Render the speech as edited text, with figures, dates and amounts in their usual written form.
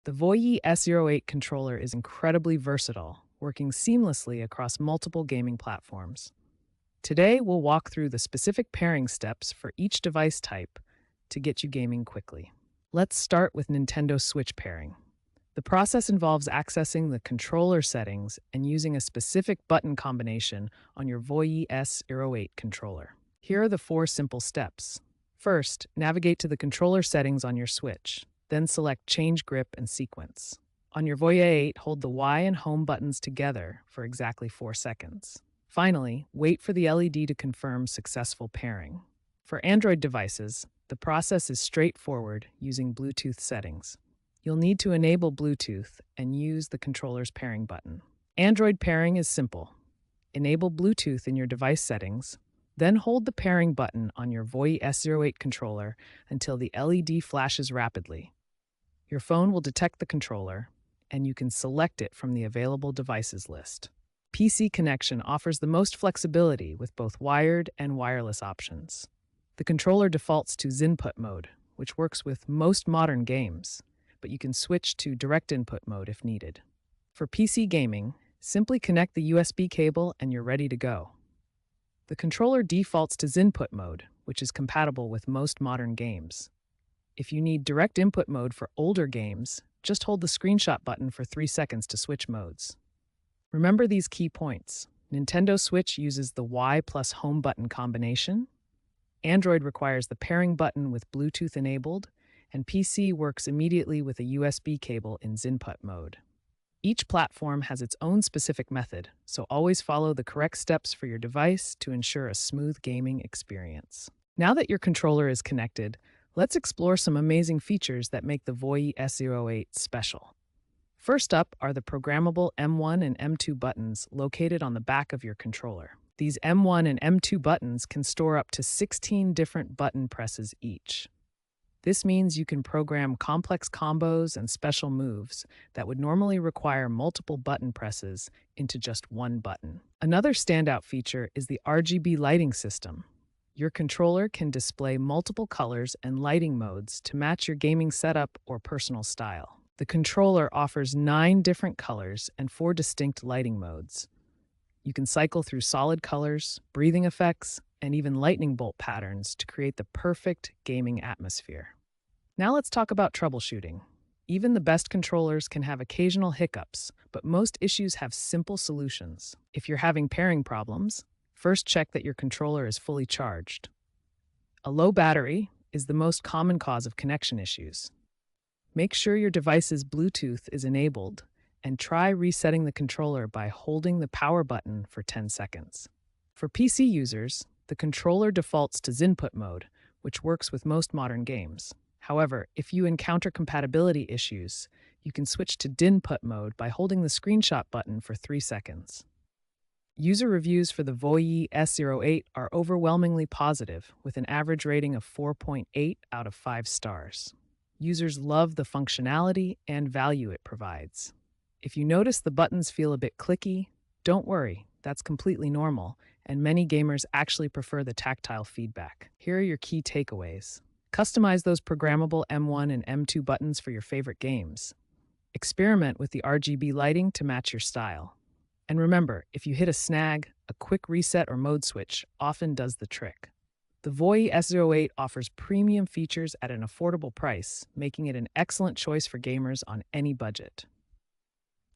The VOYEE S08 controller is incredibly versatile, working seamlessly across multiple gaming platforms. Today, we'll walk through the specific pairing steps for each device type to get you gaming quickly. Let's start with Nintendo Switch pairing. The process involves accessing the controller settings and using a specific button combination on your VOYEE S08 controller. Here are the 4 simple steps. First, navigate to the controller settings on your Switch. Then select Change Grip and Sequence. On your VOYEE 8, hold the Y and Home buttons together for exactly 4 seconds. Finally, wait for the LED to confirm successful pairing. For Android devices, the process is straightforward using Bluetooth settings. You'll need to enable Bluetooth and use the controller's pairing button. Android pairing is simple. Enable Bluetooth in your device settings, then hold the pairing button on your VOYEE S08 controller until the LED flashes rapidly. Your phone will detect the controller, and you can select it from the available devices list. PC connection offers the most flexibility with both wired and wireless options. The controller defaults to Zinput mode, which works with most modern games, but you can switch to direct input mode if needed. For PC gaming, simply connect the USB cable and you're ready to go. The controller defaults to Zinput mode, which is compatible with most modern games. If you need direct input mode for older games, just hold the screenshot button for 3 seconds to switch modes. Remember these key points. Nintendo Switch uses the Y plus Home button combination. Android requires the pairing button with Bluetooth enabled, and PC works immediately with a USB cable in Zinput mode. Each platform has its own specific method, so always follow the correct steps for your device to ensure a smooth gaming experience. Now that your controller is connected, let's explore some amazing features that make the VOYEE S08 special. First up are the programmable M1 and M2 buttons located on the back of your controller. These M1 and M2 buttons can store up to 16 different button presses each. This means you can program complex combos and special moves that would normally require multiple button presses into just one button. Another standout feature is the RGB lighting system. Your controller can display multiple colors and lighting modes to match your gaming setup or personal style. The controller offers 9 different colors and 4 distinct lighting modes. You can cycle through solid colors, breathing effects, and even lightning bolt patterns to create the perfect gaming atmosphere. Now let's talk about troubleshooting. Even the best controllers can have occasional hiccups, but most issues have simple solutions. If you're having pairing problems, first check that your controller is fully charged. A low battery is the most common cause of connection issues. Make sure your device's Bluetooth is enabled and try resetting the controller by holding the power button for 10 seconds. For PC users, the controller defaults to Zinput mode, which works with most modern games. However, if you encounter compatibility issues, you can switch to DINput mode by holding the screenshot button for 3 seconds. User reviews for the VOYEE S08 are overwhelmingly positive, with an average rating of 4.8 out of 5 stars. Users love the functionality and value it provides. If you notice the buttons feel a bit clicky, don't worry, that's completely normal, and many gamers actually prefer the tactile feedback. Here are your key takeaways. Customize those programmable M1 and M2 buttons for your favorite games. Experiment with the RGB lighting to match your style. And remember, if you hit a snag, a quick reset or mode switch often does the trick. The VOYEE S08 offers premium features at an affordable price, making it an excellent choice for gamers on any budget.